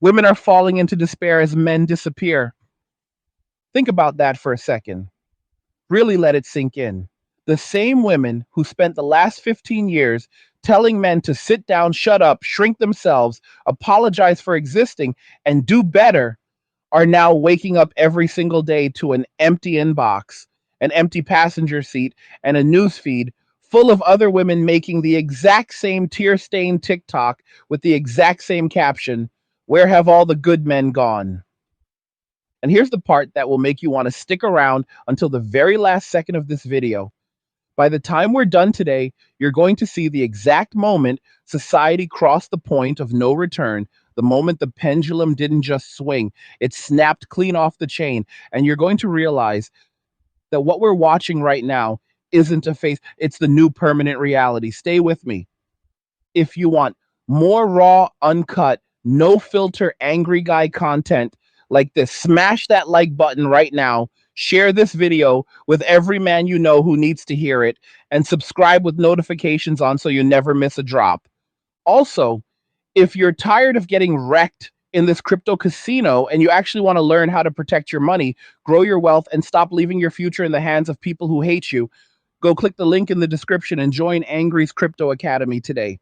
Women are falling into despair as men disappear. Think about that for a second. Really let it sink in. The same women who spent the last 15 years telling men to sit down, shut up, shrink themselves, apologize for existing, and do better are now waking up every single day to an empty inbox, an empty passenger seat, and a news feed full of other women making the exact same tear stained TikTok with the exact same caption, "Where have all the good men gone?" And here's the part that will make you want to stick around until the very last second of this video. By the time we're done today, you're going to see the exact moment society crossed the point of no return, the moment the pendulum didn't just swing, it snapped clean off the chain. And you're going to realize that what we're watching right now isn't a phase, it's the new permanent reality. Stay with me. If you want more raw, uncut, no filter, angry guy content like this, smash that like button right now. Share this video with every man you know who needs to hear it, and subscribe with notifications on so you never miss a drop. Also, if you're tired of getting wrecked in this crypto casino and you actually want to learn how to protect your money, grow your wealth, and stop leaving your future in the hands of people who hate you, go click the link in the description and join Angry's Crypto Academy today.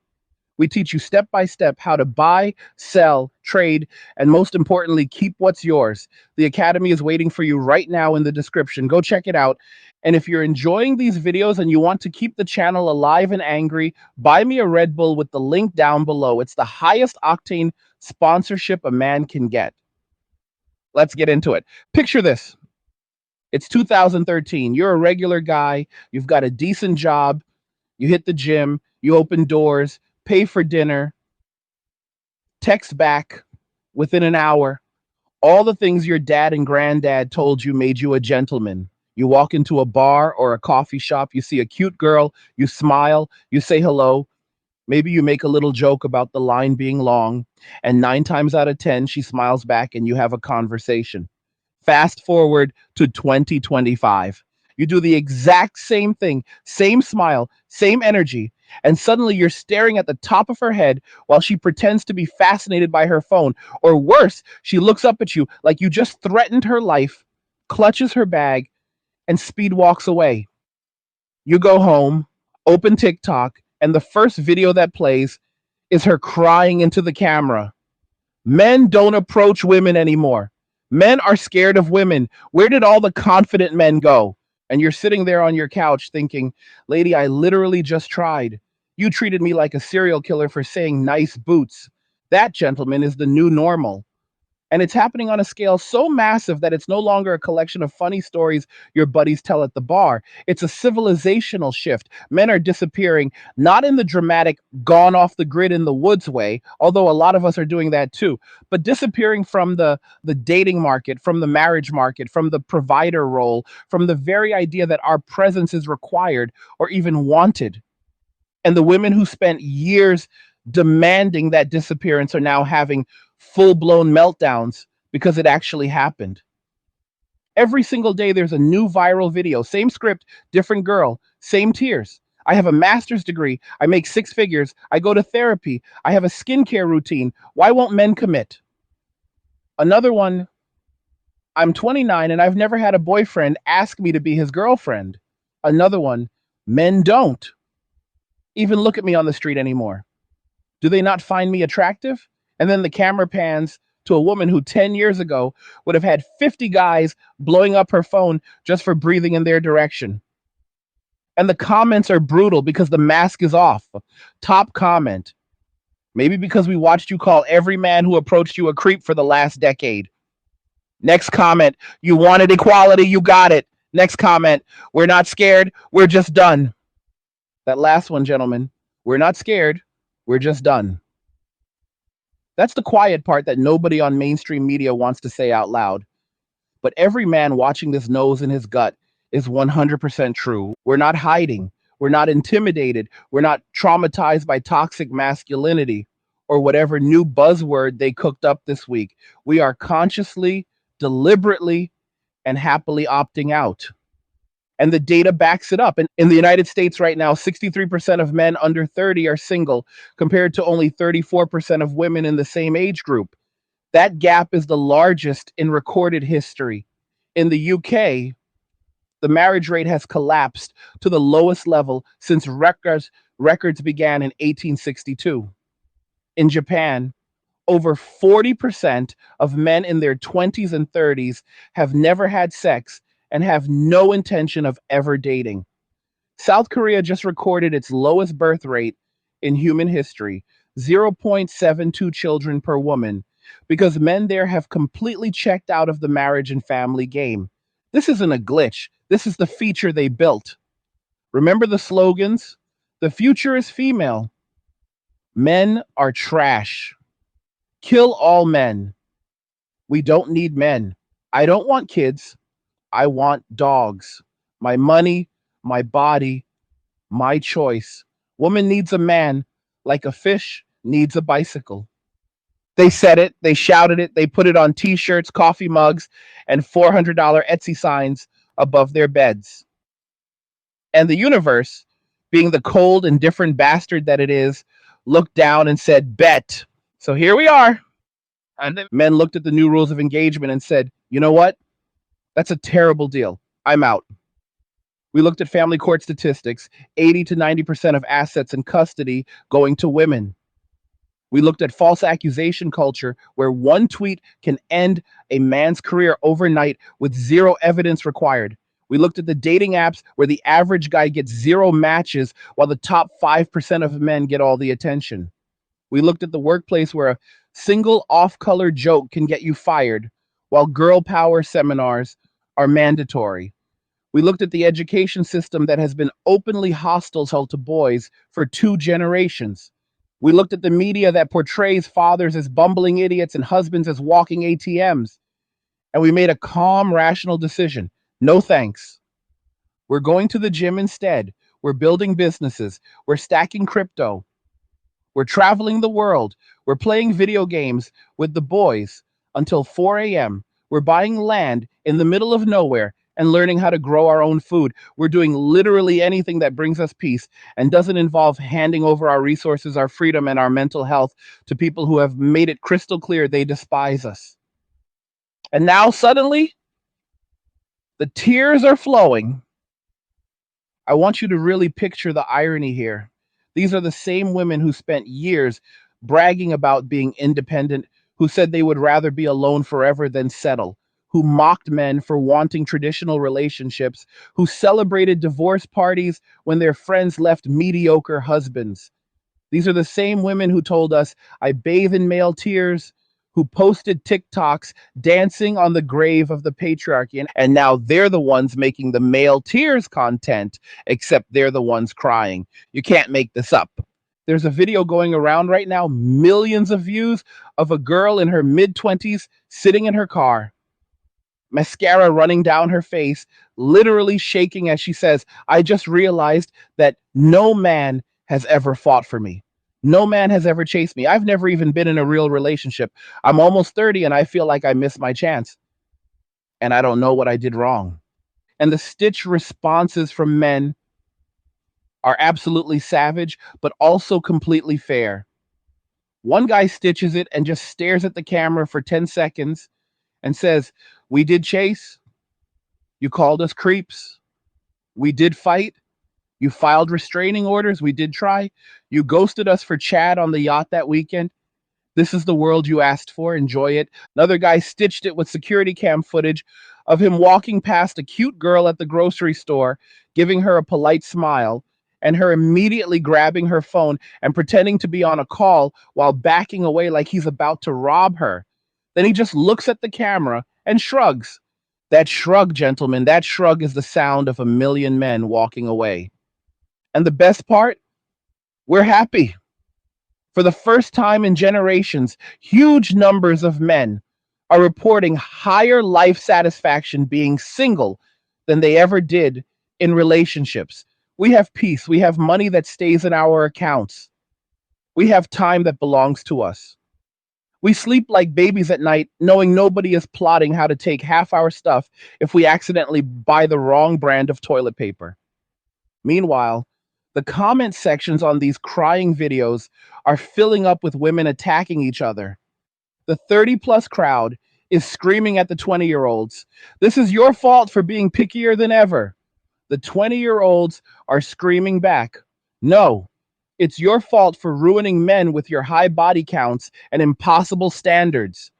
We teach you step by step how to buy, sell, trade, and most importantly, keep what's yours. The Academy is waiting for you right now in the description. Go check it out. And if you're enjoying these videos and you want to keep the channel alive and angry, buy me a Red Bull with the link down below. It's the highest octane sponsorship a man can get. Let's get into it. Picture this. It's 2013. You're a regular guy. You've got a decent job. You hit the gym. You open doors, pay for dinner, text back within an hour. All the things your dad and granddad told you made you a gentleman. You walk into a bar or a coffee shop, you see a cute girl, you smile, you say hello. Maybe you make a little joke about the line being long, and 9 times out of 10, she smiles back and you have a conversation. Fast forward to 2025. You do the exact same thing, same smile, same energy, and suddenly you're staring at the top of her head while she pretends to be fascinated by her phone. Or worse, she looks up at you like you just threatened her life, clutches her bag, and speed walks away. You go home, open TikTok, and the first video that plays is her crying into the camera. Men don't approach women anymore. Men are scared of women. Where did all the confident men go? And you're sitting there on your couch thinking, lady, I literally just tried. You treated me like a serial killer for saying nice boots. That, gentleman, is the new normal. And it's happening on a scale so massive that it's no longer a collection of funny stories your buddies tell at the bar. It's a civilizational shift. Men are disappearing, not in the dramatic, gone off the grid in the woods way, although a lot of us are doing that too, but disappearing from the dating market, from the marriage market, from the provider role, from the very idea that our presence is required or even wanted. And the women who spent years demanding that disappearance are now having full blown meltdowns because it actually happened. Every single day, there's a new viral video, same script, different girl, same tears. I have a master's degree. I make 6 figures. I go to therapy. I have a skincare routine. Why won't men commit? Another one, I'm 29 and I've never had a boyfriend ask me to be his girlfriend. Another one, men don't even look at me on the street anymore. Do they not find me attractive? And then the camera pans to a woman who 10 years ago would have had 50 guys blowing up her phone just for breathing in their direction. And the comments are brutal because the mask is off. Top comment. Maybe because we watched you call every man who approached you a creep for the last decade. Next comment. You wanted equality, you got it. Next comment. We're not scared, we're just done. That last one, gentlemen. We're not scared, we're just done. That's the quiet part that nobody on mainstream media wants to say out loud. But every man watching this knows in his gut is 100% true. We're not hiding. We're not intimidated. We're not traumatized by toxic masculinity or whatever new buzzword they cooked up this week. We are consciously, deliberately, and happily opting out. And the data backs it up. And in the United States right now, 63% of men under 30 are single, compared to only 34% of women in the same age group. That gap is the largest in recorded history. In the UK, the marriage rate has collapsed to the lowest level since records began in 1862. In Japan, over 40% of men in their 20s and 30s have never had sex and have no intention of ever dating. South Korea just recorded its lowest birth rate in human history, 0.72 children per woman, because men there have completely checked out of the marriage and family game. This isn't a glitch, this is the feature they built. Remember the slogans? The future is female. Men are trash. Kill all men. We don't need men. I don't want kids. I want dogs. My money, my body, my choice. Woman needs a man like a fish needs a bicycle. They said it, they shouted it, they put it on t shirts, coffee mugs, and $400 Etsy signs above their beds. And the universe, being the cold, indifferent bastard that it is, looked down and said, Bet. So here we are. And the men looked at the new rules of engagement and said, You know what? That's a terrible deal. I'm out. We looked at family court statistics, 80 to 90% of assets in custody going to women. We looked at false accusation culture, where one tweet can end a man's career overnight with zero evidence required. We looked at the dating apps where the average guy gets zero matches while the top 5% of men get all the attention. We looked at the workplace where a single off-color joke can get you fired, while girl power seminars are mandatory. We looked at the education system that has been openly hostile to boys for 2 generations. We looked at the media that portrays fathers as bumbling idiots and husbands as walking ATMs. And we made a calm, rational decision. No thanks. We're going to the gym instead. We're building businesses. We're stacking crypto. We're traveling the world. We're playing video games with the boys until 4 a.m. We're buying land in the middle of nowhere and learning how to grow our own food. We're doing literally anything that brings us peace and doesn't involve handing over our resources, our freedom, and our mental health to people who have made it crystal clear they despise us. And now suddenly, the tears are flowing. I want you to really picture the irony here. These are the same women who spent years bragging about being independent, who said they would rather be alone forever than settle, who mocked men for wanting traditional relationships, who celebrated divorce parties when their friends left mediocre husbands. These are the same women who told us, I bathe in male tears, who posted TikToks dancing on the grave of the patriarchy. And now they're the ones making the male tears content, except they're the ones crying. You can't make this up. There's a video going around right now, millions of views, of a girl in her mid-20s sitting in her car, mascara running down her face, literally shaking as she says, I just realized that no man has ever fought for me. No man has ever chased me. I've never even been in a real relationship. I'm almost 30 and I feel like I missed my chance. And I don't know what I did wrong. And the stitch responses from men are absolutely savage, but also completely fair. One guy stitches it and just stares at the camera for 10 seconds and says, We did chase. You called us creeps. We did fight. You filed restraining orders. We did try. You ghosted us for Chad on the yacht that weekend. This is the world you asked for. Enjoy it. Another guy stitched it with security cam footage of him walking past a cute girl at the grocery store, giving her a polite smile, and her immediately grabbing her phone and pretending to be on a call while backing away like he's about to rob her. Then he just looks at the camera and shrugs. That shrug, gentlemen, that shrug is the sound of a million men walking away. And the best part, we're happy. For the first time in generations, huge numbers of men are reporting higher life satisfaction being single than they ever did in relationships. We have peace. We have money that stays in our accounts. We have time that belongs to us. We sleep like babies at night, knowing nobody is plotting how to take half our stuff if we accidentally buy the wrong brand of toilet paper. Meanwhile, the comment sections on these crying videos are filling up with women attacking each other. The 30 plus crowd is screaming at the 20-year-olds. This is your fault for being pickier than ever. The 20-year-olds are screaming back. No, it's your fault for ruining men with your high body counts and impossible standards.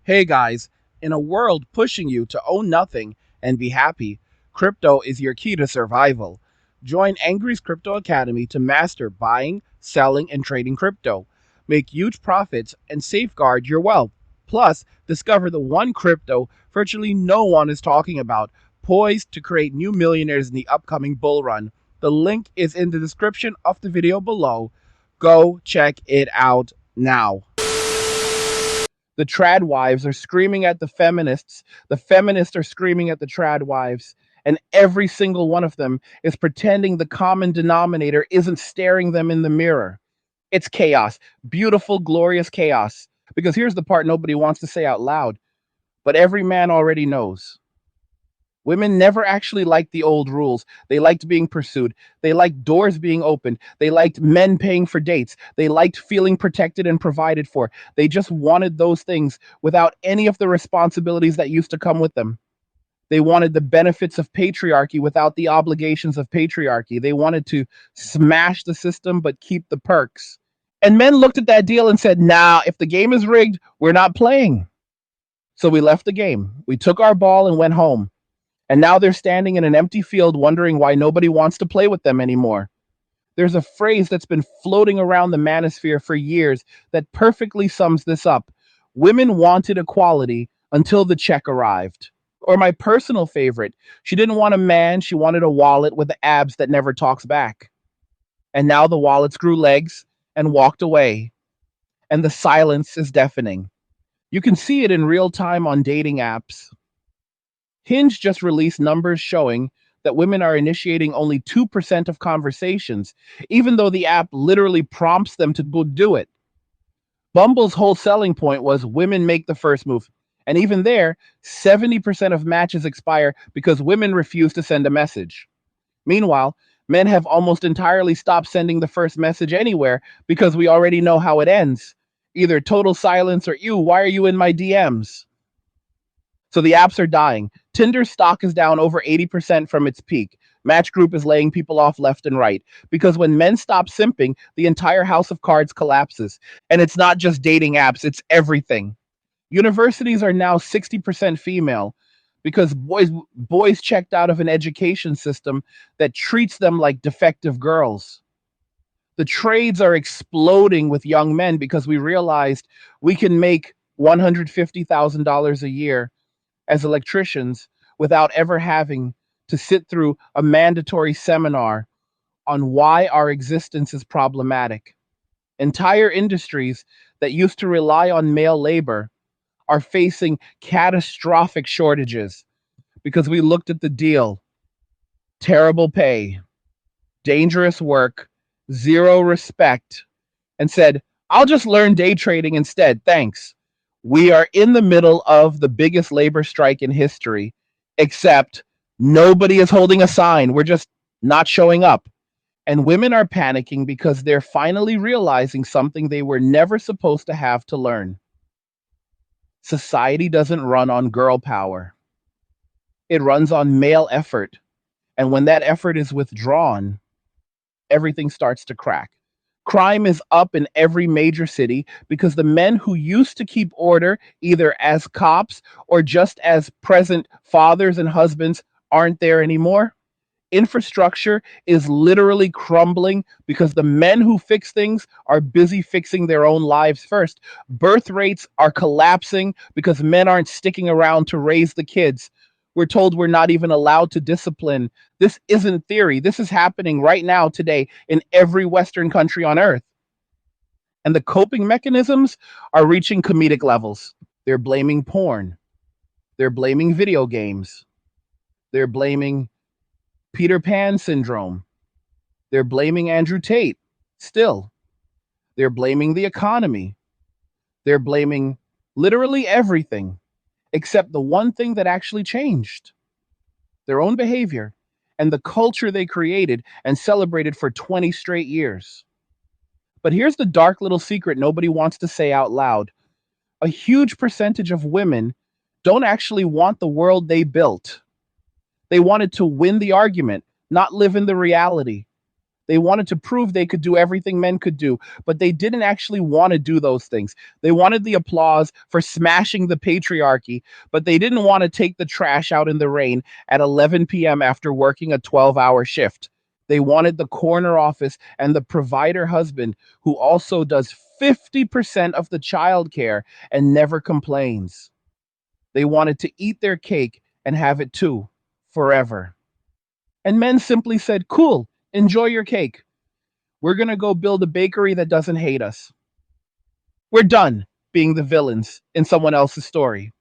Hey guys, in a world pushing you to own nothing and be happy, crypto is your key to survival. Join Angry's Crypto Academy to master buying, selling, and trading crypto. Make huge profits and safeguard your wealth. Plus, discover the one crypto virtually no one is talking about, poised to create new millionaires in the upcoming bull run. The link is in the description of the video below. Go check it out now. The trad wives are screaming at the feminists. The feminists are screaming at the trad wives. And every single one of them is pretending the common denominator isn't staring them in the mirror. It's chaos. Beautiful, glorious chaos. Because here's the part nobody wants to say out loud, but every man already knows. Women never actually liked the old rules. They liked being pursued. They liked doors being opened. They liked men paying for dates. They liked feeling protected and provided for. They just wanted those things without any of the responsibilities that used to come with them. They wanted the benefits of patriarchy without the obligations of patriarchy. They wanted to smash the system but keep the perks. And men looked at that deal and said, nah, if the game is rigged, we're not playing. So we left the game. We took our ball and went home. And now they're standing in an empty field wondering why nobody wants to play with them anymore. There's a phrase that's been floating around the manosphere for years that perfectly sums this up. Women wanted equality until the check arrived. Or my personal favorite, she didn't want a man, she wanted a wallet with the abs that never talks back. And now the wallets grew legs and walked away. And the silence is deafening. You can see it in real time on dating apps. Hinge just released numbers showing that women are initiating only 2% of conversations, even though the app literally prompts them to do it. Bumble's whole selling point was women make the first move. And even there, 70% of matches expire because women refuse to send a message. Meanwhile, men have almost entirely stopped sending the first message anywhere because we already know how it ends. Either total silence or, ew, why are you in my DMs? So the apps are dying. Tinder's stock is down over 80% from its peak. Match Group is laying people off left and right. Because when men stop simping, the entire house of cards collapses. And it's not just dating apps, it's everything. Universities are now 60% female because boys checked out of an education system that treats them like defective girls. The trades are exploding with young men because we realized we can make $150,000 a year as electricians without ever having to sit through a mandatory seminar on why our existence is problematic. Entire industries that used to rely on male labor are facing catastrophic shortages because we looked at the deal. Terrible pay, dangerous work, zero respect, and said, I'll just learn day trading instead. Thanks. We are in the middle of the biggest labor strike in history, except nobody is holding a sign. We're just not showing up. And women are panicking because they're finally realizing something they were never supposed to have to learn. Society doesn't run on girl power. It runs on male effort. And when that effort is withdrawn, everything starts to crack. Crime is up in every major city because the men who used to keep order, either as cops or just as present fathers and husbands, aren't there anymore. Infrastructure is literally crumbling because the men who fix things are busy fixing their own lives first. Birth rates are collapsing because men aren't sticking around to raise the kids. We're told we're not even allowed to discipline. This isn't theory. This is happening right now, today, in every Western country on earth. And the coping mechanisms are reaching comedic levels. They're blaming porn. They're blaming video games. They're blaming Peter Pan syndrome. They're blaming Andrew Tate still. They're blaming the economy. They're blaming literally everything except the one thing that actually changed: their own behavior and the culture they created and celebrated for 20 straight years. But here's the dark little secret nobody wants to say out loud. A huge percentage of women don't actually want the world they built. They wanted to win the argument, not live in the reality. They wanted to prove they could do everything men could do, but they didn't actually want to do those things. They wanted the applause for smashing the patriarchy, but they didn't want to take the trash out in the rain at 11 p.m. after working a 12-hour shift. They wanted the corner office and the provider husband who also does 50% of the childcare and never complains. They wanted to eat their cake and have it too, forever. And men simply said, cool, enjoy your cake. We're going to go build a bakery that doesn't hate us. We're done being the villains in someone else's story.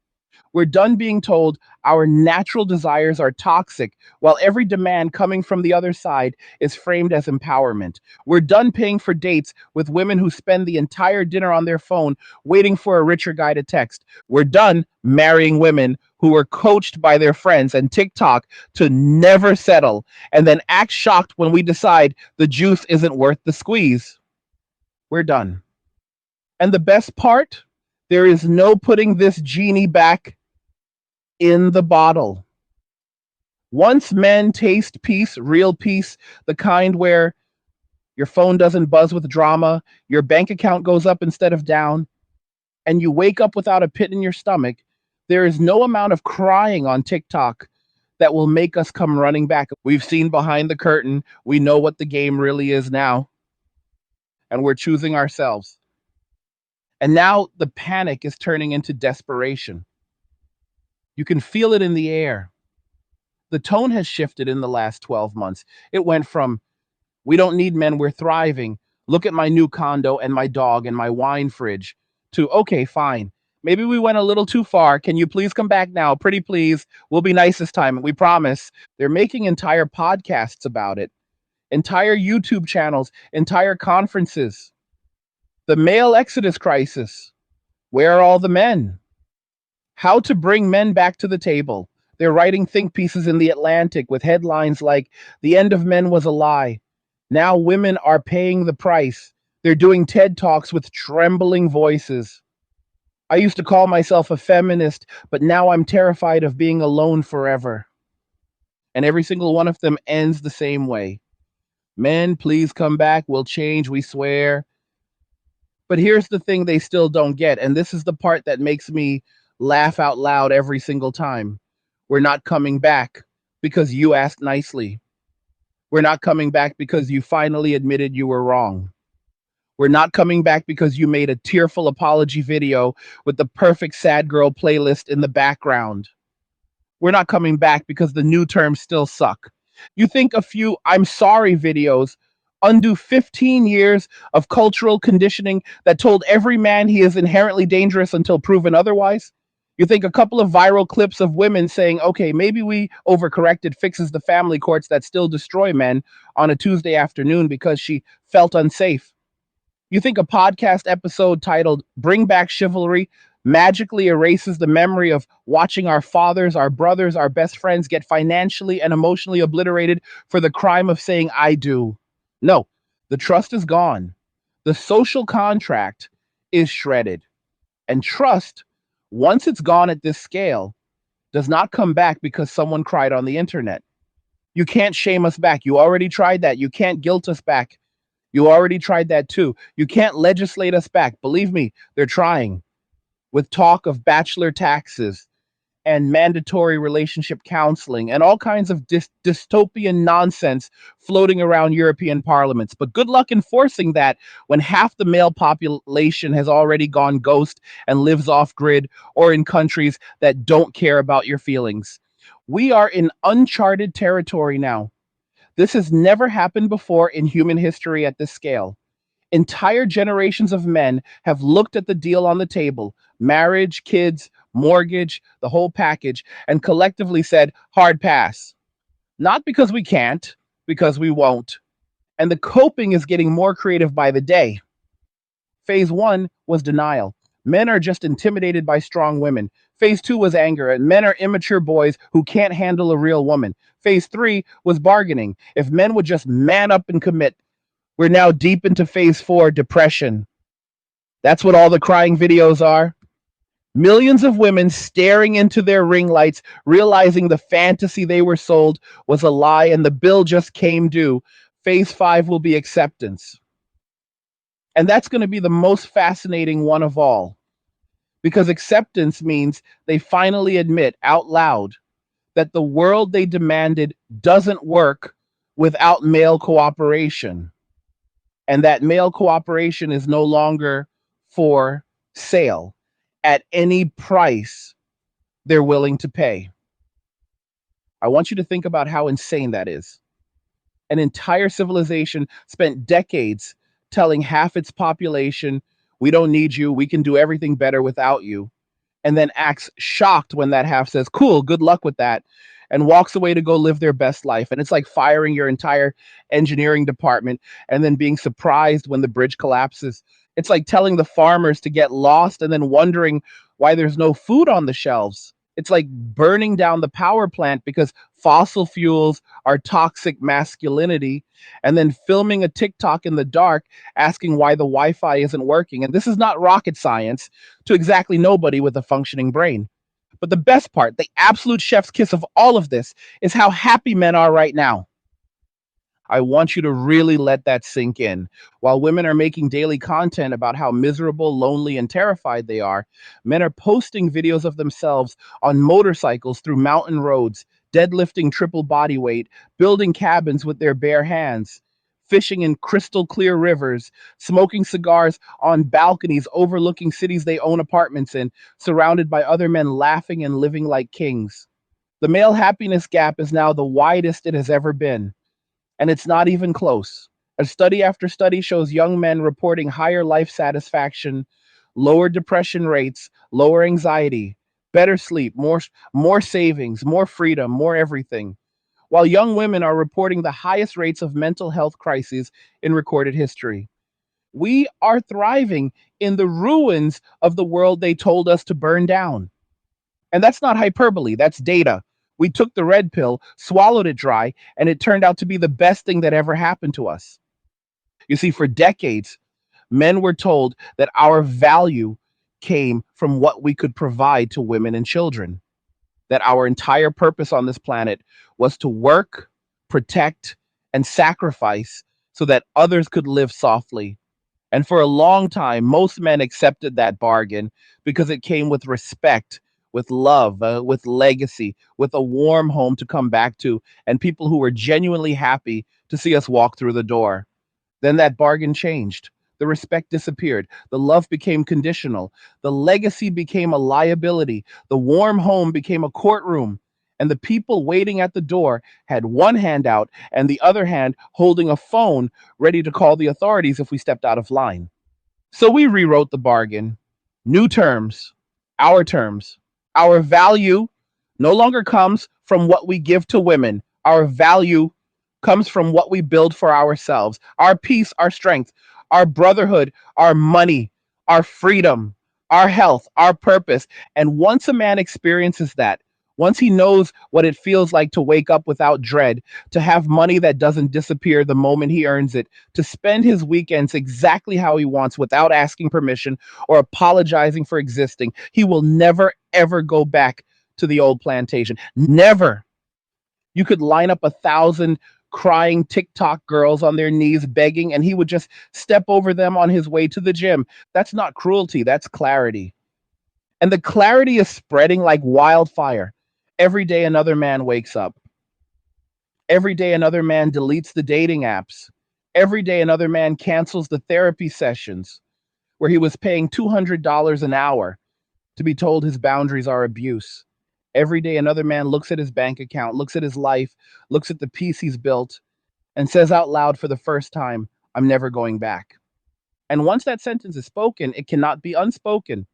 We're done being told our natural desires are toxic while every demand coming from the other side is framed as empowerment. We're done paying for dates with women who spend the entire dinner on their phone waiting for a richer guy to text. We're done marrying women who were coached by their friends and TikTok to never settle and then act shocked when we decide the juice isn't worth the squeeze. We're done. And the best part, there is no putting this genie back in the bottle. Once men taste peace, real peace, the kind where your phone doesn't buzz with drama, your bank account goes up instead of down, and you wake up without a pit in your stomach, there is no amount of crying on TikTok that will make us come running back. We've seen behind the curtain. We know what the game really is now, and we're choosing ourselves. And now the panic is turning into desperation. You can feel it in the air. The tone has shifted in the last 12 months. It went from, we don't need men, we're thriving. Look at my new condo and my dog and my wine fridge, to, okay, fine. Maybe we went a little too far. Can you please come back now? Pretty please. We'll be nice this time. We promise. They're making entire podcasts about it, entire YouTube channels, entire conferences. The male exodus crisis. Where are all the men? How to bring men back to the table. They're writing think pieces in The Atlantic with headlines like, The End of Men Was a Lie. Now women are paying the price. They're doing TED Talks with trembling voices. I used to call myself a feminist, but now I'm terrified of being alone forever. And every single one of them ends the same way. Men, please come back. We'll change, we swear. But here's the thing they still don't get, and this is the part that makes me laugh out loud every single time. We're not coming back because you asked nicely. We're not coming back because you finally admitted you were wrong. We're not coming back because you made a tearful apology video with the perfect sad girl playlist in the background. We're not coming back because the new terms still suck. You think a few I'm sorry videos undo 15 years of cultural conditioning that told every man he is inherently dangerous until proven otherwise? You think a couple of viral clips of women saying, okay, maybe we overcorrected fixes the family courts that still destroy men on a Tuesday afternoon because she felt unsafe? You think a podcast episode titled Bring Back Chivalry magically erases the memory of watching our fathers, our brothers, our best friends get financially and emotionally obliterated for the crime of saying, I do? No, the trust is gone. The social contract is shredded. And trust, once it's gone at this scale, does not come back because someone cried on the internet. You can't shame us back. You already tried that. You can't guilt us back. You already tried that too. You can't legislate us back. Believe me, they're trying. With talk of bachelor taxes and mandatory relationship counseling and all kinds of dystopian nonsense floating around European parliaments. But good luck enforcing that when half the male population has already gone ghost and lives off grid or in countries that don't care about your feelings. We are in uncharted territory now. This has never happened before in human history at this scale. Entire generations of men have looked at the deal on the table, marriage, kids, mortgage, the whole package, and collectively said, hard pass. Not because we can't, because we won't. And the coping is getting more creative by the day. Phase 1 was denial. Men are just intimidated by strong women. Phase 2 was anger, and men are immature boys who can't handle a real woman. Phase 3 was bargaining. If men would just man up and commit. We're now deep into phase 4, depression. That's what all the crying videos are. Millions of women staring into their ring lights, realizing the fantasy they were sold was a lie and the bill just came due. Phase 5 will be acceptance. And that's going to be the most fascinating one of all, because acceptance means they finally admit out loud that the world they demanded doesn't work without male cooperation, and that male cooperation is no longer for sale at any price they're willing to pay. I want you to think about how insane that is. An entire civilization spent decades telling half its population, we don't need you, we can do everything better without you, and then acts shocked when that half says, cool, good luck with that, and walks away to go live their best life. And it's like firing your entire engineering department and then being surprised when the bridge collapses. It's like telling the farmers to get lost and then wondering why there's no food on the shelves. It's like burning down the power plant because fossil fuels are toxic masculinity, and then filming a TikTok in the dark asking why the Wi Fi isn't working. And this is not rocket science to exactly nobody with a functioning brain. But the best part, the absolute chef's kiss of all of this, is how happy men are right now. I want you to really let that sink in. While women are making daily content about how miserable, lonely, and terrified they are, men are posting videos of themselves on motorcycles through mountain roads, deadlifting triple body weight, building cabins with their bare hands, fishing in crystal clear rivers, smoking cigars on balconies overlooking cities they own apartments in, surrounded by other men laughing and living like kings. The male happiness gap is now the widest it has ever been, and it's not even close. As study after study shows young men reporting higher life satisfaction, lower depression rates, lower anxiety, better sleep, more savings, more freedom, more everything. While young women are reporting the highest rates of mental health crises in recorded history. We are thriving in the ruins of the world they told us to burn down. And that's not hyperbole, that's data. We took the red pill, swallowed it dry, and it turned out to be the best thing that ever happened to us. You see, for decades, men were told that our value came from what we could provide to women and children, that our entire purpose on this planet was to work, protect, and sacrifice so that others could live softly. And for a long time, most men accepted that bargain because it came with respect, with love, with legacy, with a warm home to come back to, and people who were genuinely happy to see us walk through the door. Then that bargain changed. The respect disappeared. The love became conditional. The legacy became a liability. The warm home became a courtroom. And the people waiting at the door had one hand out and the other hand holding a phone ready to call the authorities if we stepped out of line. So we rewrote the bargain. New terms, our terms. Our value no longer comes from what we give to women. Our value comes from what we build for ourselves. Our peace, our strength, our brotherhood, our money, our freedom, our health, our purpose. And once a man experiences that, once he knows what it feels like to wake up without dread, to have money that doesn't disappear the moment he earns it, to spend his weekends exactly how he wants without asking permission or apologizing for existing, he will never, ever go back to the old plantation. Never. You could line up 1,000 crying TikTok girls on their knees begging, and he would just step over them on his way to the gym. That's not cruelty, that's clarity. And the clarity is spreading like wildfire. Every day another man wakes up. Every day another man deletes the dating apps. Every day another man cancels the therapy sessions where he was paying $200 an hour to be told his boundaries are abuse. Every day another man looks at his bank account, looks at his life, looks at the peace he's built, and says out loud for the first time, I'm never going back. And once that sentence is spoken, it cannot be unspoken.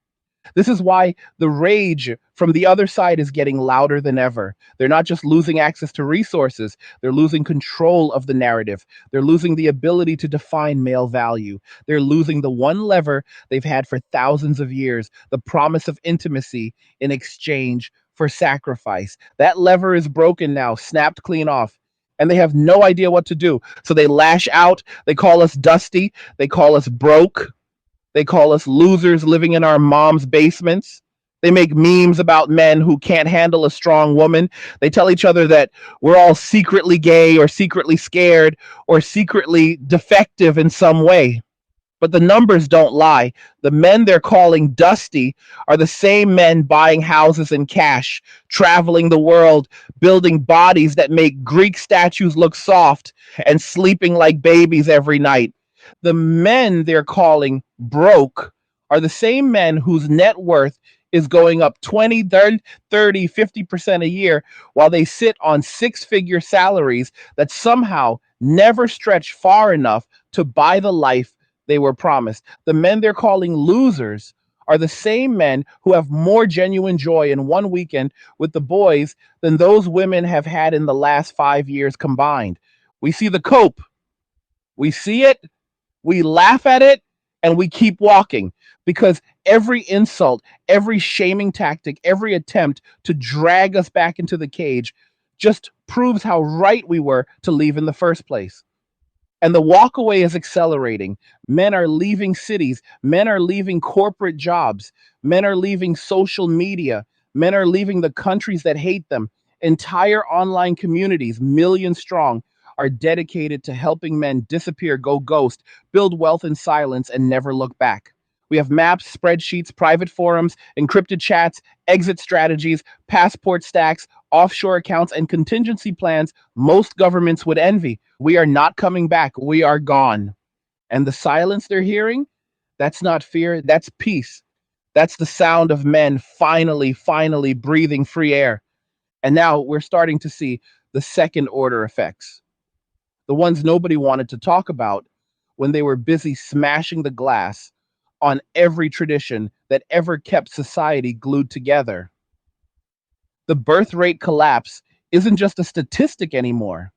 This is why the rage from the other side is getting louder than ever. They're not just losing access to resources, they're losing control of the narrative. They're losing the ability to define male value. They're losing the one lever they've had for thousands of years, the promise of intimacy in exchange for sacrifice. That lever is broken now, snapped clean off. And they have no idea what to do. So they lash out. They call us dusty. They call us broke. They call us losers living in our mom's basements. They make memes about men who can't handle a strong woman. They tell each other that we're all secretly gay or secretly scared or secretly defective in some way. But the numbers don't lie. The men they're calling dusty are the same men buying houses in cash, traveling the world, building bodies that make Greek statues look soft, and sleeping like babies every night. The men they're calling broke are the same men whose net worth is going up 20, 30, 50% a year while they sit on six-figure salaries that somehow never stretch far enough to buy the life they were promised. The men they're calling losers are the same men who have more genuine joy in one weekend with the boys than those women have had in the last 5 years combined. We see the cope, we see it, we laugh at it, and we keep walking because every insult, every shaming tactic, every attempt to drag us back into the cage just proves how right we were to leave in the first place. And the walkaway is accelerating. Men are leaving cities. Men are leaving corporate jobs. Men are leaving social media. Men are leaving the countries that hate them. Entire online communities, millions strong, are dedicated to helping men disappear, go ghost, build wealth in silence, and never look back. We have maps, spreadsheets, private forums, encrypted chats, exit strategies, passport stacks, offshore accounts, and contingency plans most governments would envy. We are not coming back. We are gone. And the silence they're hearing, that's not fear, that's peace. That's the sound of men finally breathing free air. And now we're starting to see the second order effects, the ones nobody wanted to talk about when they were busy smashing the glass on every tradition that ever kept society glued together. The birth rate collapse isn't just a statistic anymore.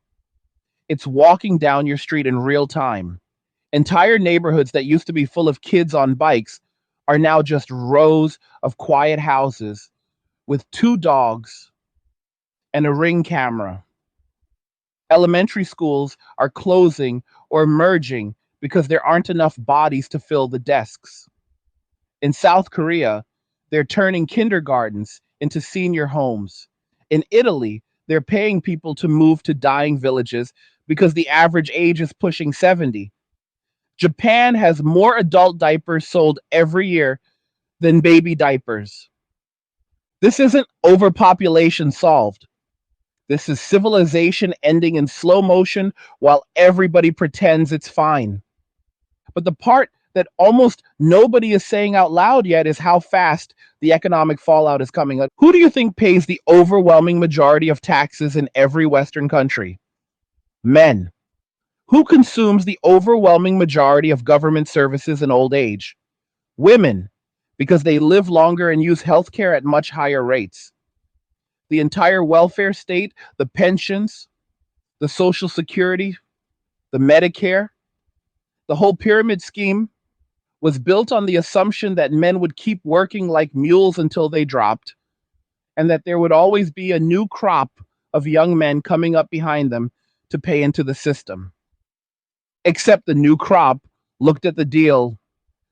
It's walking down your street in real time. Entire neighborhoods that used to be full of kids on bikes are now just rows of quiet houses with two dogs and a ring camera. Elementary schools are closing or merging because there aren't enough bodies to fill the desks. In South Korea, they're turning kindergartens into senior homes. In Italy, they're paying people to move to dying villages because the average age is pushing 70. Japan has more adult diapers sold every year than baby diapers. This isn't overpopulation solved. This is civilization ending in slow motion while everybody pretends it's fine. But the part that almost nobody is saying out loud yet is how fast the economic fallout is coming. Who do you think pays the overwhelming majority of taxes in every Western country? Men. Who consumes the overwhelming majority of government services in old age? Women, because they live longer and use healthcare at much higher rates. The entire welfare state, the pensions, the Social Security, the Medicare, the whole pyramid scheme was built on the assumption that men would keep working like mules until they dropped, and that there would always be a new crop of young men coming up behind them to pay into the system. Except the new crop looked at the deal,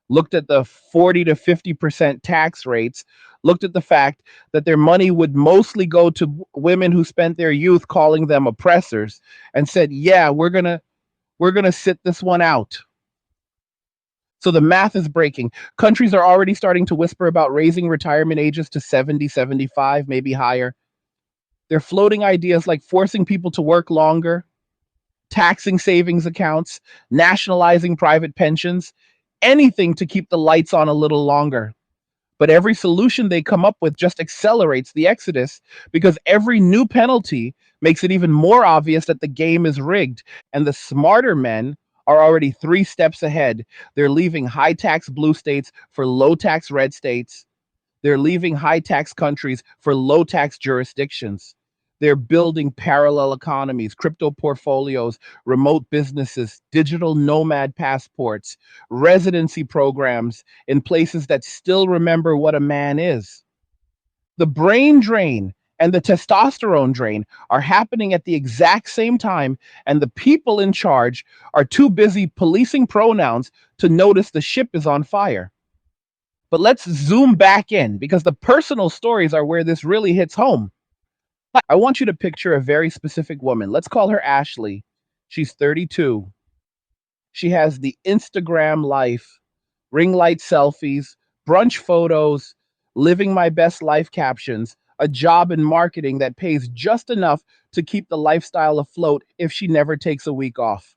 looked at the 40 to 50% tax rates, looked at the fact that their money would mostly go to women who spent their youth calling them oppressors, and said, "Yeah, we're going to sit this one out." So the math is breaking. Countries are already starting to whisper about raising retirement ages to 70, 75, maybe higher. They're floating ideas like forcing people to work longer, taxing savings accounts, nationalizing private pensions, anything to keep the lights on a little longer. But every solution they come up with just accelerates the exodus because every new penalty makes it even more obvious that the game is rigged. And the smarter men are already 3 steps ahead. They're leaving high tax blue states for low tax red states. They're leaving high tax countries for low tax jurisdictions. They're building parallel economies, crypto portfolios, remote businesses, digital nomad passports, residency programs in places that still remember what a man is. The brain drain and the testosterone drain are happening at the exact same time, and the people in charge are too busy policing pronouns to notice the ship is on fire. But let's zoom back in because the personal stories are where this really hits home. I want you to picture a very specific woman. Let's call her Ashley. She's 32. She has the Instagram life, ring light selfies, brunch photos, living my best life captions, a job in marketing that pays just enough to keep the lifestyle afloat if she never takes a week off.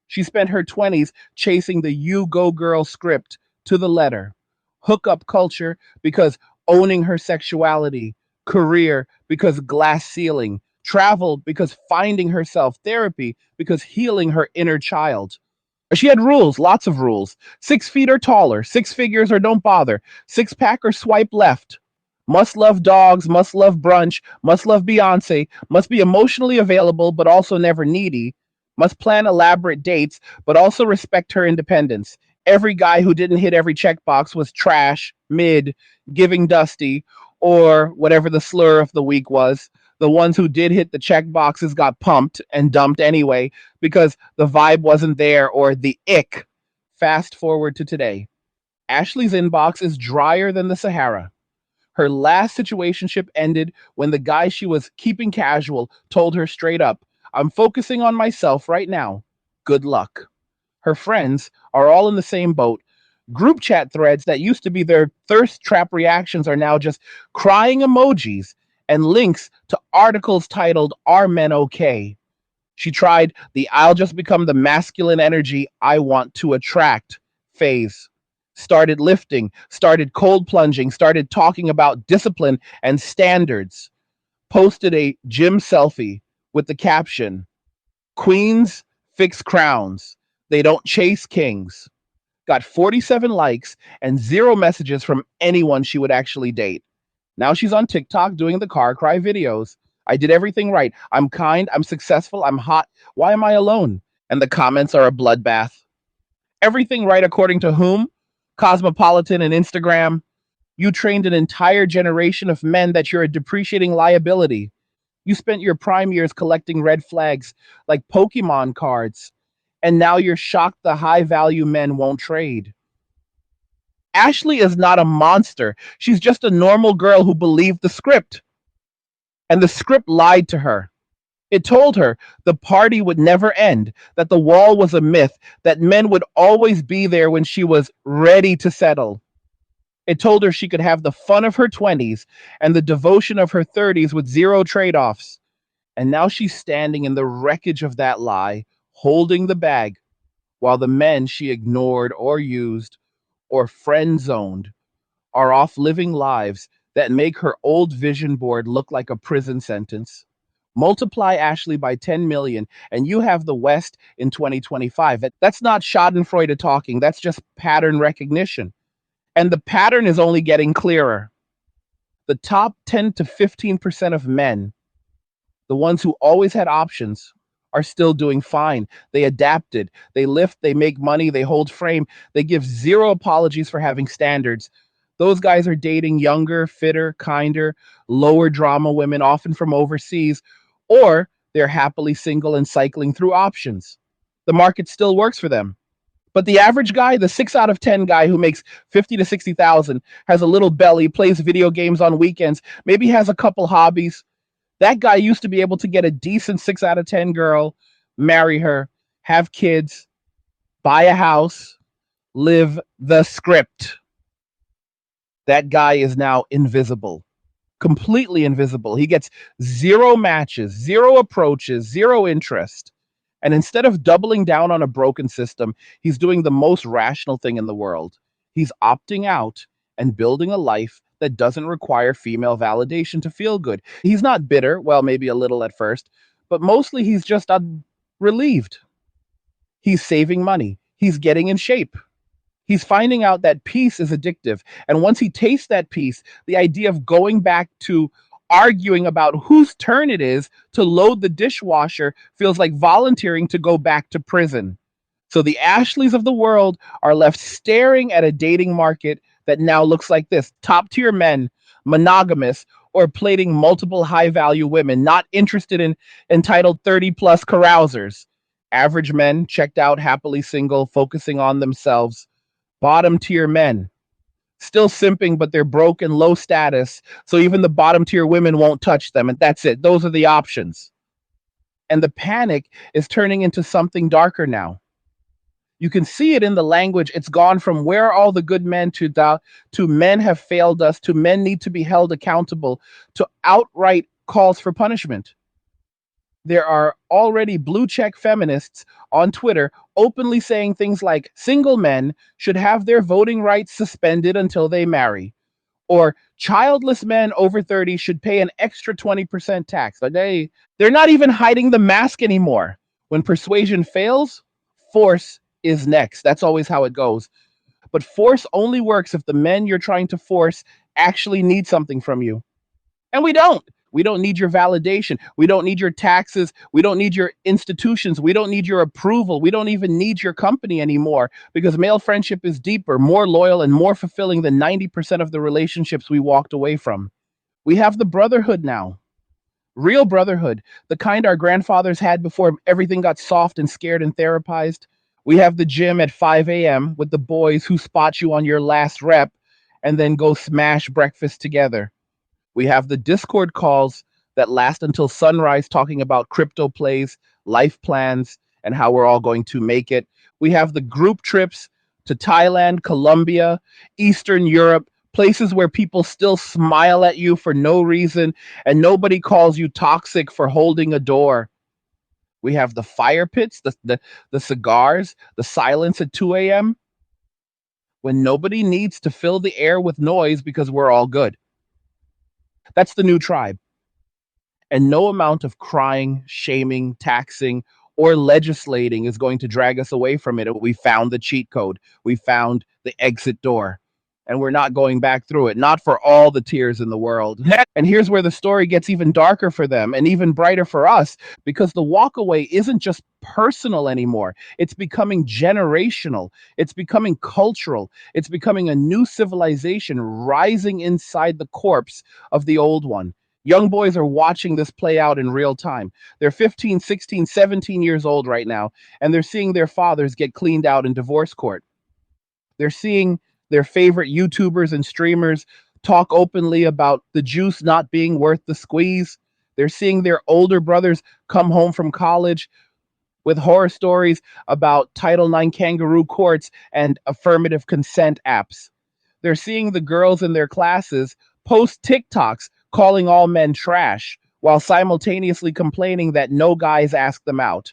She spent her 20s chasing the you go girl script to the letter. Hookup culture because owning her sexuality, career because glass ceiling, travel because finding herself, therapy because healing her inner child. She had rules, lots of rules. 6 feet or taller, six figures or don't bother, six pack or swipe left. Must love dogs, must love brunch, must love Beyonce, must be emotionally available but also never needy, must plan elaborate dates but also respect her independence. Every guy who didn't hit every checkbox was trash, mid, giving dusty, or whatever the slur of the week was. The ones who did hit the check boxes got pumped and dumped anyway because the vibe wasn't there or the ick. Fast forward to today. Ashley's inbox is drier than the Sahara. Her last situationship ended when the guy she was keeping casual told her straight up, I'm focusing on myself right now. Good luck. Her friends are all in the same boat. Group chat threads that used to be their thirst trap reactions are now just crying emojis and links to articles titled, Are Men Okay? She tried the I'll just become the masculine energy I want to attract phase. Started lifting, started cold plunging, started talking about discipline and standards. Posted a gym selfie with the caption, Queens fix crowns. They don't chase kings. Got 47 likes and zero messages from anyone she would actually date. Now she's on TikTok doing the car cry videos. I did everything right. I'm kind, I'm successful, I'm hot. Why am I alone? And the comments are a bloodbath. Everything right according to whom? Cosmopolitan and Instagram. You trained an entire generation of men that you're a depreciating liability. You spent your prime years collecting red flags like Pokemon cards, and now you're shocked the high value men won't trade. Ashley is not a monster. She's just a normal girl who believed the script. And the script lied to her. It told her the party would never end, that the wall was a myth, that men would always be there when she was ready to settle. It told her she could have the fun of her 20s and the devotion of her 30s with zero trade offs. And now she's standing in the wreckage of that lie, holding the bag, while the men she ignored or used or friend zoned are off living lives that make her old vision board look like a prison sentence. Multiply Ashley by 10 million, and you have the West in 2025. That's not Schadenfreude talking, that's just pattern recognition. And the pattern is only getting clearer. The top 10 to 15% of men, the ones who always had options, are still doing fine. They adapted, they lift, they make money, they hold frame, they give zero apologies for having standards. Those guys are dating younger, fitter, kinder, lower drama women, often from overseas, or they're happily single and cycling through options. The market still works for them. But the average guy, the 6 out of 10 guy who makes 50 to 60,000, has a little belly, plays video games on weekends, maybe has a couple hobbies, that guy used to be able to get a decent 6 out of 10 girl, marry her, have kids, buy a house, live the script. That guy is now invisible, completely invisible. He gets zero matches, zero approaches, zero interest. And instead of doubling down on a broken system, he's doing the most rational thing in the world. He's opting out and building a life that doesn't require female validation to feel good. He's not bitter, well, maybe a little at first, but mostly he's just relieved. He's saving money. He's getting in shape. He's finding out that peace is addictive. And once he tastes that peace, the idea of going back to arguing about whose turn it is to load the dishwasher feels like volunteering to go back to prison. So the Ashleys of the world are left staring at a dating market that now looks like this: top tier men, monogamous, or plating multiple high value women, not interested in entitled 30 plus carousers. Average men, checked out, happily single, focusing on themselves. Bottom tier men, still simping, but they're broke and low status. So even the bottom tier women won't touch them. And that's it. Those are the options. And the panic is turning into something darker now. You can see it in the language. It's gone from where are all the good men to men have failed us, to men need to be held accountable, to outright calls for punishment. There are already blue check feminists on Twitter openly saying things like single men should have their voting rights suspended until they marry, or childless men over 30 should pay an extra 20% tax. Like they're not even hiding the mask anymore. When persuasion fails, force is next. That's always how it goes. But force only works if the men you're trying to force actually need something from you. And we don't. We don't need your validation. We don't need your taxes. We don't need your institutions. We don't need your approval. We don't even need your company anymore because male friendship is deeper, more loyal, and more fulfilling than 90% of the relationships we walked away from. We have the brotherhood now. Real brotherhood, the kind our grandfathers had before everything got soft and scared and therapized. We have the gym at 5 a.m. with the boys who spot you on your last rep and then go smash breakfast together. We have the Discord calls that last until sunrise talking about crypto plays, life plans, and how we're all going to make it. We have the group trips to Thailand, Colombia, Eastern Europe, places where people still smile at you for no reason and nobody calls you toxic for holding a door. We have the fire pits, the cigars, the silence at 2 a.m. when nobody needs to fill the air with noise because we're all good. That's the new tribe. And no amount of crying, shaming, taxing, or legislating is going to drag us away from it. We found the cheat code. We found the exit door. And we're not going back through it, not for all the tears in the world. And here's where the story gets even darker for them and even brighter for us, because the walkaway isn't just personal anymore. It's becoming generational. It's becoming cultural. It's becoming a new civilization rising inside the corpse of the old one. Young boys are watching this play out in real time. They're 15, 16, 17 years old right now, and they're seeing their fathers get cleaned out in divorce court. They're seeing their favorite YouTubers and streamers talk openly about the juice not being worth the squeeze. They're seeing their older brothers come home from college with horror stories about Title IX kangaroo courts and affirmative consent apps. They're seeing the girls in their classes post TikToks calling all men trash while simultaneously complaining that no guys ask them out.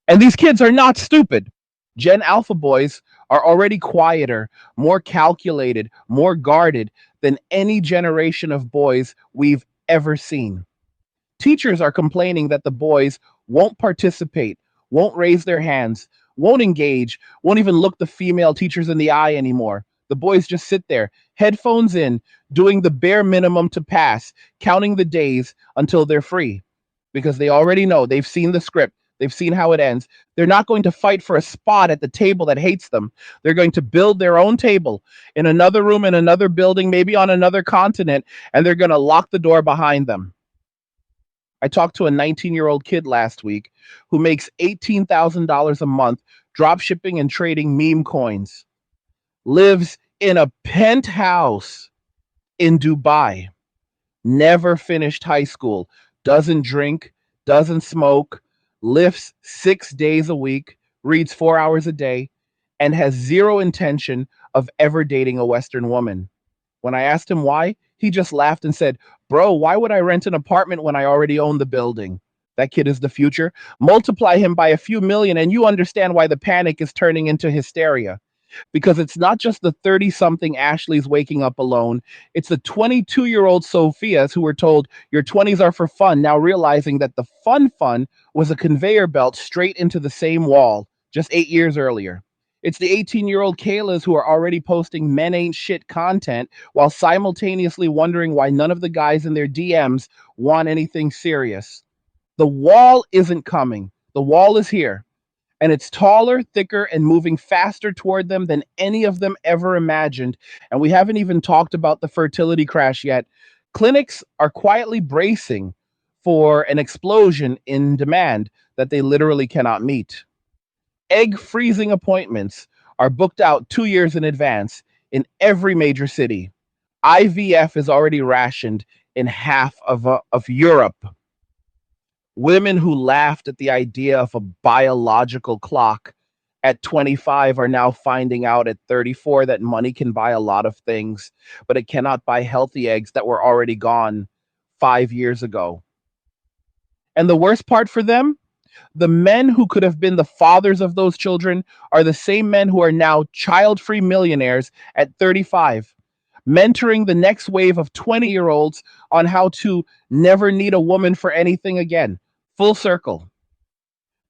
And these kids are not stupid. Gen Alpha boys are already quieter, more calculated, more guarded than any generation of boys we've ever seen. Teachers are complaining that the boys won't participate, won't raise their hands, won't engage, won't even look the female teachers in the eye anymore. The boys just sit there, headphones in, doing the bare minimum to pass, counting the days until they're free. Because they already know, they've seen the script, they've seen how it ends. They're not going to fight for a spot at the table that hates them. They're going to build their own table in another room, in another building, maybe on another continent, and they're going to lock the door behind them. I talked to a 19-year-old kid last week who makes $18,000 a month drop shipping and trading meme coins, lives in a penthouse in Dubai, never finished high school, doesn't drink, doesn't smoke, lifts 6 days a week, reads 4 hours a day, and has zero intention of ever dating a Western woman. When I asked him why, he just laughed and said, "Bro, why would I rent an apartment when I already own the building?" That kid is the future. Multiply him by a few million, and you understand why the panic is turning into hysteria. Because it's not just the 30 something Ashley's waking up alone, it's the 22-year-old Sophia's who were told your 20s are for fun, now realizing that the fun was a conveyor belt straight into the same wall just 8 years earlier. It's the 18-year-old Kayla's who are already posting men ain't shit content while simultaneously wondering why none of the guys in their DMs want anything serious. The wall isn't coming. The wall is here. And it's taller, thicker, and moving faster toward them than any of them ever imagined. And we haven't even talked about the fertility crash yet. Clinics are quietly bracing for an explosion in demand that they literally cannot meet. Egg freezing appointments are booked out 2 years in advance in every major city. IVF is already rationed in half of Europe. Women who laughed at the idea of a biological clock at 25 are now finding out at 34 that money can buy a lot of things, but it cannot buy healthy eggs that were already gone 5 years ago. And the worst part for them, the men who could have been the fathers of those children are the same men who are now child free millionaires at 35, mentoring the next wave of 20-year-olds on how to never need a woman for anything again. Full circle.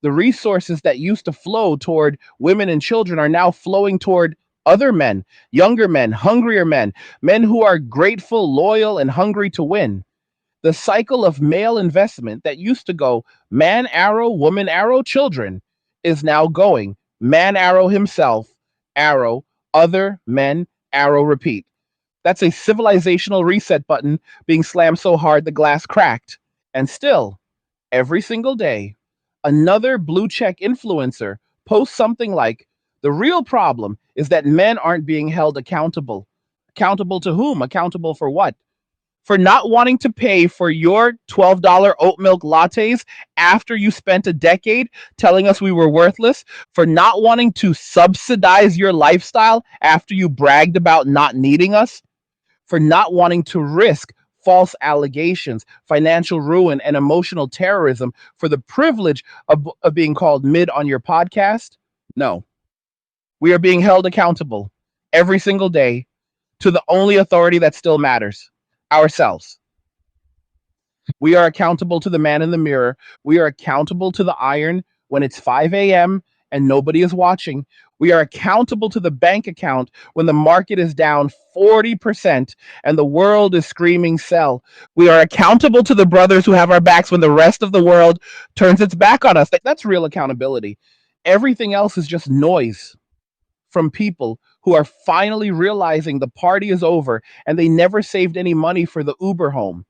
The resources that used to flow toward women and children are now flowing toward other men, younger men, hungrier men, men who are grateful, loyal, and hungry to win. The cycle of male investment that used to go man arrow, woman arrow, children is now going man arrow himself, arrow, other men, arrow, repeat. That's a civilizational reset button being slammed so hard the glass cracked. And still, every single day, another blue check influencer posts something like, the real problem is that men aren't being held accountable. Accountable to whom? Accountable for what? For not wanting to pay for your $12 oat milk lattes after you spent a decade telling us we were worthless, for not wanting to subsidize your lifestyle after you bragged about not needing us, for not wanting to risk false allegations, financial ruin, and emotional terrorism for the privilege of being called mid on your podcast. No, we are being held accountable every single day to the only authority that still matters, ourselves. We are accountable to the man in the mirror. We are accountable to the iron when it's 5 a.m. and nobody is watching. We are accountable to the bank account when the market is down 40% and the world is screaming sell. We are accountable to the brothers who have our backs when the rest of the world turns its back on us. That's real accountability. Everything else is just noise from people who are finally realizing the party is over and they never saved any money for the Uber home.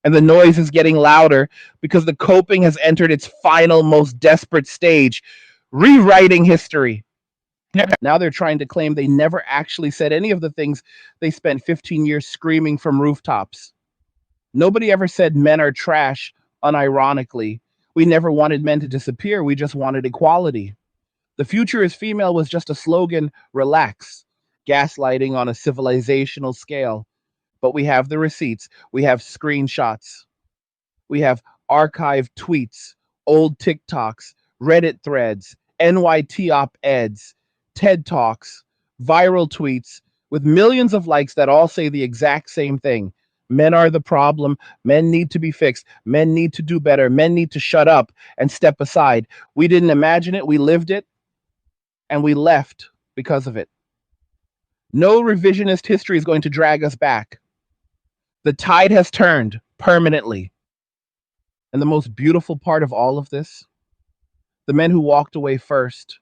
And the noise is getting louder because the coping has entered its final, most desperate stage, rewriting history. Now they're trying to claim they never actually said any of the things they spent 15 years screaming from rooftops. Nobody ever said men are trash, unironically. We never wanted men to disappear. We just wanted equality. The future is female was just a slogan, relax, gaslighting on a civilizational scale. But we have the receipts, we have screenshots, we have archived tweets, old TikToks, Reddit threads, NYT op eds, TED Talks, viral tweets with millions of likes that all say the exact same thing. Men are the problem. Men need to be fixed. Men need to do better. Men need to shut up and step aside. We didn't imagine it. We lived it and we left because of it. No revisionist history is going to drag us back. The tide has turned permanently. And the most beautiful part of all of this, the men who walked away first,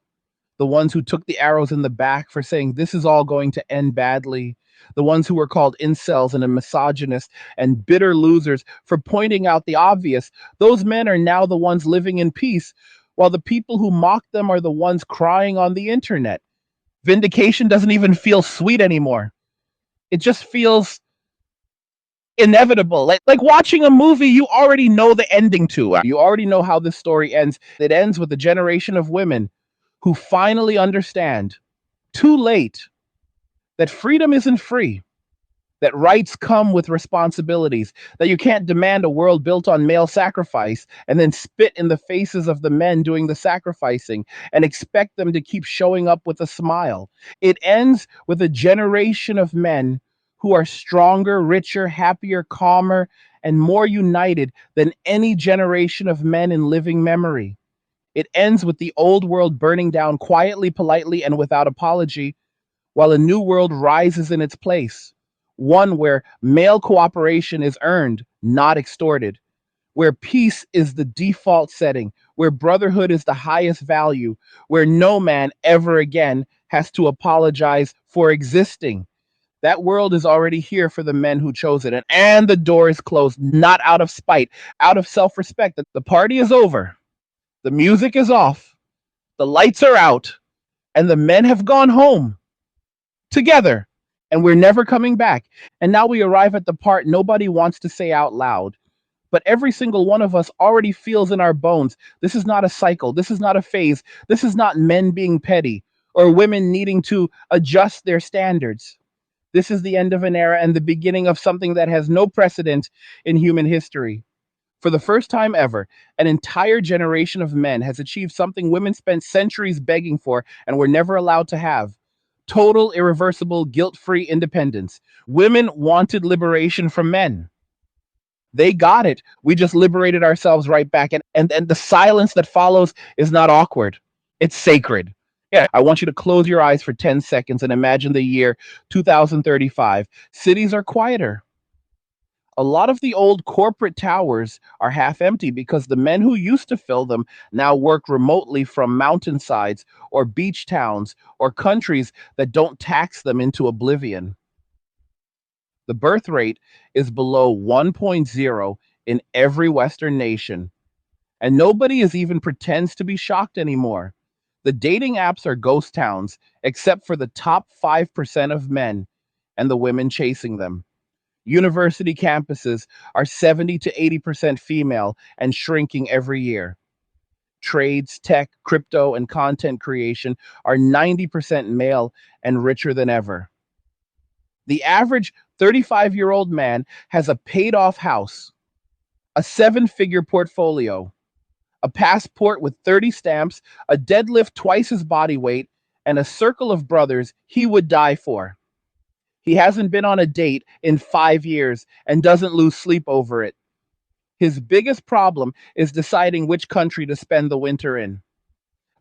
the ones who took the arrows in the back for saying this is all going to end badly, the ones who were called incels and misogynist and bitter losers for pointing out the obvious, those men are now the ones living in peace, while the people who mocked them are the ones crying on the internet. Vindication doesn't even feel sweet anymore. It just feels inevitable. Like watching a movie you already know the ending to. You already know how this story ends. It ends with a generation of women who finally understand, too late, that freedom isn't free, that rights come with responsibilities, that you can't demand a world built on male sacrifice and then spit in the faces of the men doing the sacrificing and expect them to keep showing up with a smile. It ends with a generation of men who are stronger, richer, happier, calmer, and more united than any generation of men in living memory. It ends with the old world burning down quietly, politely, and without apology, while a new world rises in its place. One where male cooperation is earned, not extorted, where peace is the default setting, where brotherhood is the highest value, where no man ever again has to apologize for existing. That world is already here for the men who chose it, and the door is closed, not out of spite, out of self respect. The party is over, the music is off, the lights are out, and the men have gone home together and we're never coming back. And now we arrive at the part nobody wants to say out loud. But every single one of us already feels in our bones this is not a cycle, this is not a phase, this is not men being petty or women needing to adjust their standards. This is the end of an era and the beginning of something that has no precedent in human history. For the first time ever, an entire generation of men has achieved something women spent centuries begging for and were never allowed to have: total, irreversible, guilt free independence. Women wanted liberation from men. They got it. We just liberated ourselves right back. And the silence that follows is not awkward, it's sacred. Yeah, I want you to close your eyes for 10 seconds and imagine the year 2035. Cities are quieter. A lot of the old corporate towers are half empty because the men who used to fill them now work remotely from mountainsides or beach towns or countries that don't tax them into oblivion. The birth rate is below 1.0 in every Western nation, and nobody is even pretends to be shocked anymore. The dating apps are ghost towns, except for the top 5% of men and the women chasing them. University campuses are 70 to 80% female and shrinking every year. Trades, tech, crypto, and content creation are 90% male and richer than ever. The average 35-year-old man has a paid off house, a 7-figure portfolio, a passport with 30 stamps, a deadlift twice his body weight, and a circle of brothers he would die for. He hasn't been on a date in 5 years and doesn't lose sleep over it. His biggest problem is deciding which country to spend the winter in.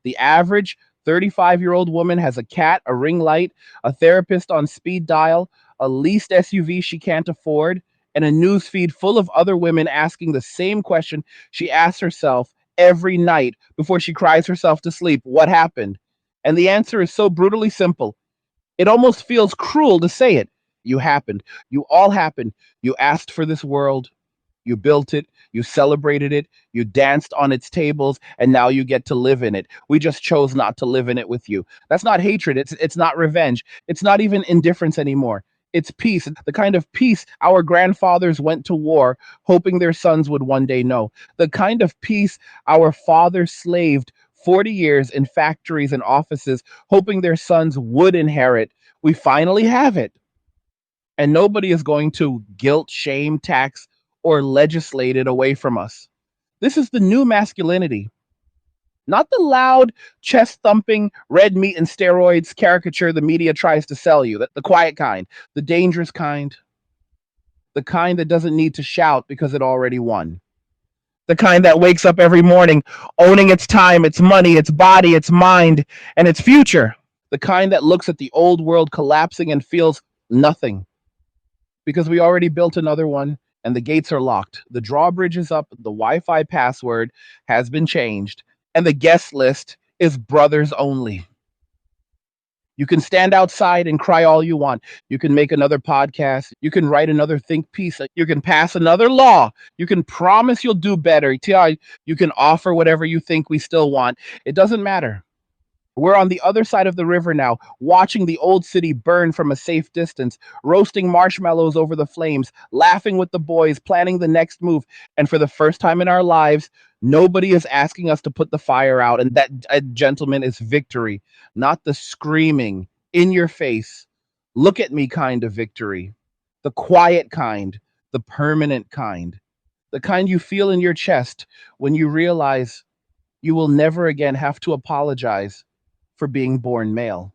The average 35-year-old woman has a cat, a ring light, a therapist on speed dial, a leased SUV she can't afford, and a news feed full of other women asking the same question she asks herself every night before she cries herself to sleep: what happened? And the answer is so brutally simple. It almost feels cruel to say it. You happened. You all happened. You asked for this world. You built it, you celebrated it, you danced on its tables, and now you get to live in it. We just chose not to live in it with you. That's not hatred, it's not revenge. It's not even indifference anymore. It's peace, the kind of peace our grandfathers went to war hoping their sons would one day know. The kind of peace our fathers slaved 40 years in factories and offices hoping their sons would inherit. We finally have it. And nobody is going to guilt, shame, tax, or legislate it away from us. This is the new masculinity, not the loud, chest thumping, red meat and steroids caricature the media tries to sell you, the quiet kind, the dangerous kind, the kind that doesn't need to shout because it already won. The kind that wakes up every morning owning its time, its money, its body, its mind, and its future. The kind that looks at the old world collapsing and feels nothing because we already built another one and the gates are locked. The drawbridge is up, the Wi Fi password has been changed, and the guest list is brothers only. You can stand outside and cry all you want. You can make another podcast. You can write another think piece. You can pass another law. You can promise you'll do better. You can offer whatever you think we still want. It doesn't matter. We're on the other side of the river now, watching the old city burn from a safe distance, roasting marshmallows over the flames, laughing with the boys, planning the next move. And for the first time in our lives, nobody is asking us to put the fire out. And that, gentlemen, is victory, not the screaming, in your face, look at me kind of victory. The quiet kind, the permanent kind, the kind you feel in your chest when you realize you will never again have to apologize for being born male.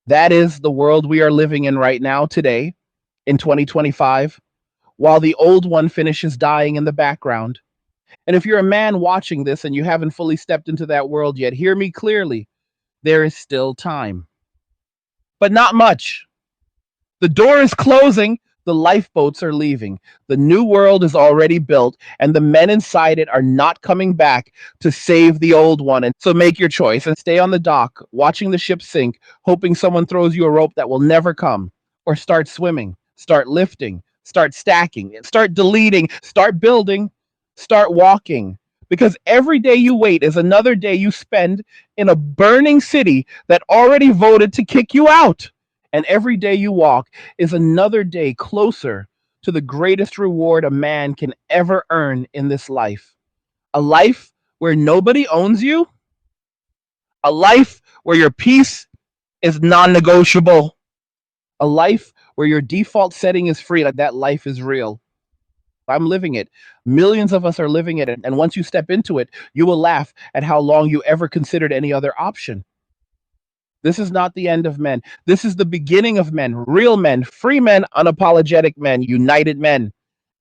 That is the world we are living in right now, today, in 2025, while the old one finishes dying in the background. And if you're a man watching this and you haven't fully stepped into that world yet, hear me clearly. There is still time, but not much. The door is closing. The lifeboats are leaving. The new world is already built, and the men inside it are not coming back to save the old one. And so make your choice and stay on the dock, watching the ship sink, hoping someone throws you a rope that will never come, or start swimming, start lifting, start stacking, start deleting, start building, start walking. Because every day you wait is another day you spend in a burning city that already voted to kick you out. And every day you walk is another day closer to the greatest reward a man can ever earn in this life. A life where nobody owns you, a life where your peace is non negotiable, a life where your default setting is free, like that life is real. I'm living it. Millions of us are living it. And once you step into it, you will laugh at how long you ever considered any other option. This is not the end of men. This is the beginning of men, real men, free men, unapologetic men, united men,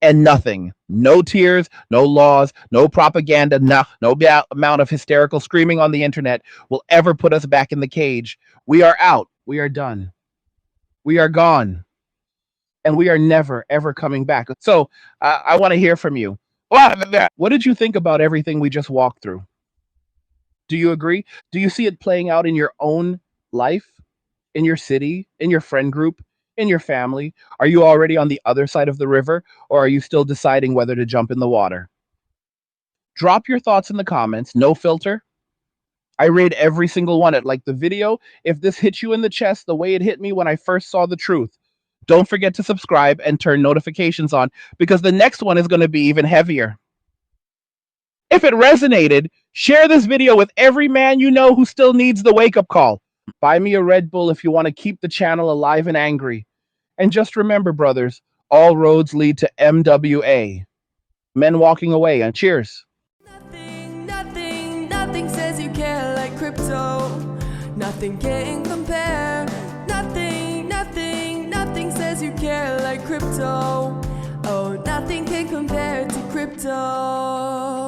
and nothing. No tears, no laws, no propaganda, no amount of hysterical screaming on the internet will ever put us back in the cage. We are out. We are done. We are gone. And we are never, ever coming back. So I want to hear from you. What did you think about everything we just walked through? Do you agree? Do you see it playing out in your own life, in your city, in your friend group, in your family? Are you already on the other side of the river, or are you still deciding whether to jump in the water? Drop your thoughts in the comments, no filter. I read every single one. It like the video. If this hits you in the chest the way it hit me when I first saw the truth, don't forget to subscribe and turn notifications on, because the next one is going to be even heavier. If it resonated, share this video with every man you know who still needs the wake-up call. Buy me a Red Bull if you want to keep the channel alive and angry. And just remember, brothers, all roads lead to MWA. Men walking away, and cheers. Nothing says you care like crypto. Nothing can compare. Nothing says you care like crypto. Oh, nothing can compare to crypto.